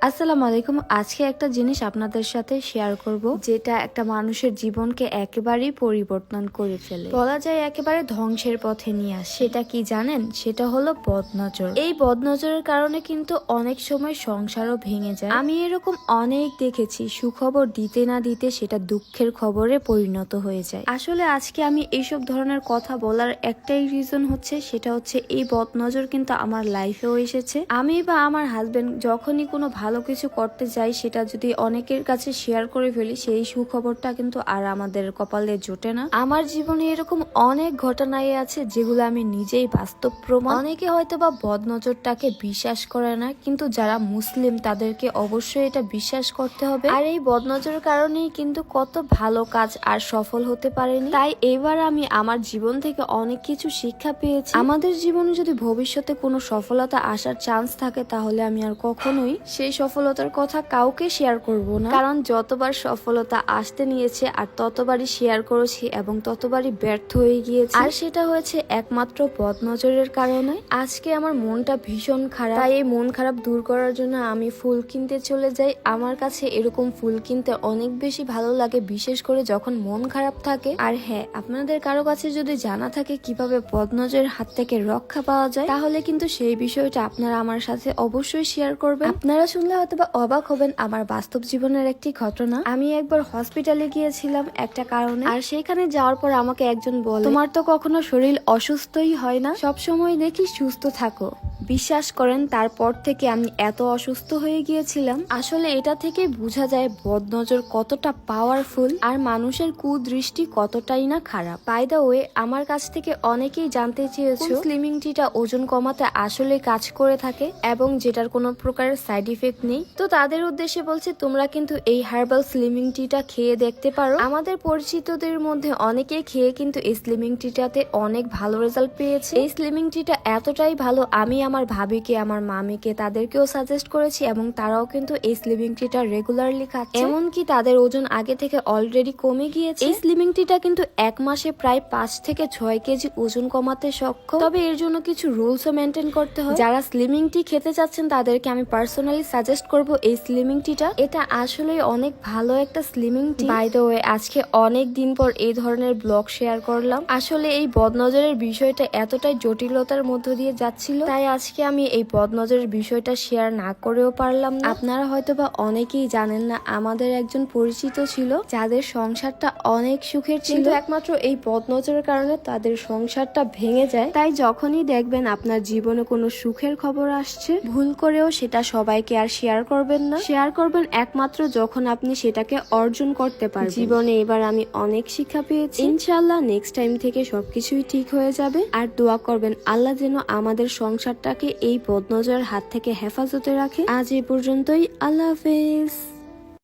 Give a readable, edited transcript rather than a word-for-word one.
আসসালামু আলাইকুম। আজকে একটা জিনিস আপনাদের সাথে শেয়ার করব, যেটা একটা মানুষের জীবনকে একেবারেই পরিবর্তন করে ফেলে, বলা যায় একেবারে ধ্বংসের পথে নিয়ে আসে। সেটা কি জানেন? সেটা হলো বদনজর। এই বদনজরের কারণে কিন্তু অনেক সময় সংসারও ভেঙে যায়। আমি এরকম অনেক দেখেছি, সুখবর দিতে না দিতে সেটা দুঃখের খবরে পরিণত হয়ে যায়। আসলে আজকে আমি এইসব ধরনের কথা বলার একটাই রিজন হচ্ছে, সেটা হচ্ছে এই বদনজর কিন্তু আমার লাইফেও এসেছে। আমি বা আমার হাজবেন্ড যখনই কোনো ভালো কিছু করতে যাই, সেটা যদি অনেকের কাছে শেয়ার করে ফেলি, সেই সুখবরটা কিন্তু আর আমাদের কপালে জোটে না। আমার জীবনে এরকম অনেক ঘটনাই আছে যেগুলো আমি নিজেই বাস্তব প্রমাণ। অনেকে হয়তো বা বদনজরটাকে বিশ্বাস করে না, কিন্তু যারা মুসলিম তাদেরকে অবশ্যই এটা বিশ্বাস করতে হবে। আর এই বদনজরের কারণেই কিন্তু কত ভালো কাজ আর সফল হতে পারেনি। তাই এবার আমি আমার জীবন থেকে অনেক কিছু শিক্ষা পেয়েছি। আমাদের জীবনে যদি ভবিষ্যতে কোনো সফলতা আসার চান্স থাকে, তাহলে আমি আর কখনোই সেই সফলতার কথা কাউকে শেয়ার করব না। কারণ যতবার সফলতা আসতে নিয়েছে আর ততবারই শেয়ার করেছি এবং ততবারই ব্যর্থ হয়ে গিয়েছে। আর সেটা হয়েছে একমাত্র বদনজরের কারণে। আজকে আমার মনটা ভীষণ খারাপ, তাই এই মন খারাপ দূর করার জন্য আমি ফুল কিনতে চলে যাই। আমার কাছে এরকম ফুল কিনতে অনেক বেশি ভালো লাগে, বিশেষ করে যখন মন খারাপ থাকে। আর হ্যাঁ, আপনাদের কারো কাছে যদি জানা থাকে কিভাবে বদনজরের হাত থেকে রক্ষা পাওয়া যায়, তাহলে কিন্তু সেই বিষয়টা আপনারা আমার সাথে অবশ্যই শেয়ার করবেন। আপনারা শুনলে হয়তো বা অবাক হবেন, আমার বাস্তব জীবনের একটি ঘটনা। আমি একবার হসপিটালে গিয়েছিলাম একটা কারণে, আর সেখানে যাওয়ার পর আমাকে একজন বলে, তোমার তো কখনো শরীর অসুস্থই হয় না, সবসময় দেখি সুস্থ থাকো। বিশ্বাস করেন, তারপর থেকে আমি এত অসুস্থ হয়ে গিয়েছিলাম। আসলে এটা থেকে বোঝা যায় বদনজর কতটা পাওয়ারফুল আর মানুষের কুদৃষ্টি কতটাই না খারাপ। বাই দ্য ওয়ে, আমার কাছ থেকে অনেকেই জানতে চেয়েছো স্লিমিং টিটা ওজন কমাতে আসলে কাজ করে থাকে এবং যেটার কোনো প্রকারের সাইড ইফেক্ট নেই। তো তাদের উদ্দেশ্যে বলছে, তোমরা কিন্তু এই হার্বাল স্লিমিং টিটা খেয়ে দেখতে পারো। আমাদের পরিচিতদের মধ্যে অনেকেই খেয়ে কিন্তু এই স্লিমিং টিটাতে অনেক ভালো রেজাল্ট পেয়েছে। এই স্লিমিং টিটা এতটাই ভালো, আমি আমার ভাবিকে, আমার মামিকে, তাদেরকেও সাজেস্ট করেছি এবং তারাও কিন্তু এই স্লিমিং টিটা রেগুলারলি খাচ্ছে। এমনকি তাদের ওজন আগে থেকে অলরেডি কমে গিয়েছে। এই স্লিমিং টিটা কিন্তু এক মাসে প্রায় 5 থেকে 6 কেজি ওজন কমাতে সক্ষম। তবে এর জন্য কিছু রুলসও মেনটেন করতে হয়। যারা স্লিমিং টি খেতে চাচ্ছেন তাদেরকে আমি পার্সোনালি সাজেস্ট করব এই স্লিমিং টিটা। এটা আসলে অনেক ভালো একটা slimming tea. By the way, আজকে অনেক দিন পর এই ধরনের ব্লগ শেয়ার করলাম। আসলে এই বদনজরের বিষয়টা এতটাই জটিলতার মধ্য দিয়ে যাচ্ছিল, তাই আজকে আমি এই বদনজরের বিষয়টা শেয়ার না করেও পারলাম না। আপনারা হয়তো বা অনেকেই জানেন না, আমাদের একজন পরিচিত ছিল যাদের সংসারটা অনেক সুখের ছিল, একমাত্র এই বদনজরের কারণে তাদের সংসারটা ভেঙে যায়। তাই যখনই দেখবেন আপনার জীবনে কোনো সুখের খবর আসছে, ভুল করেও সেটা সবাইকে আর শেয়ার করবেন না। শেয়ার করবেন একমাত্র যখন আপনি সেটাকে অর্জন করতে পারবেন। জীবনে এবার আমি অনেক শিক্ষা পেয়েছি। ইনশাআল্লাহ নেক্সট টাইম থেকে সবকিছুই ঠিক হয়ে যাবে। আর দোয়া করবেন আল্লাহ যেন আমাদের সংসারটাকে এই বদনজরের হাত থেকে হেফাজতে রাখে। আজ এই পর্যন্তই। আল্লাহ হাফেজ।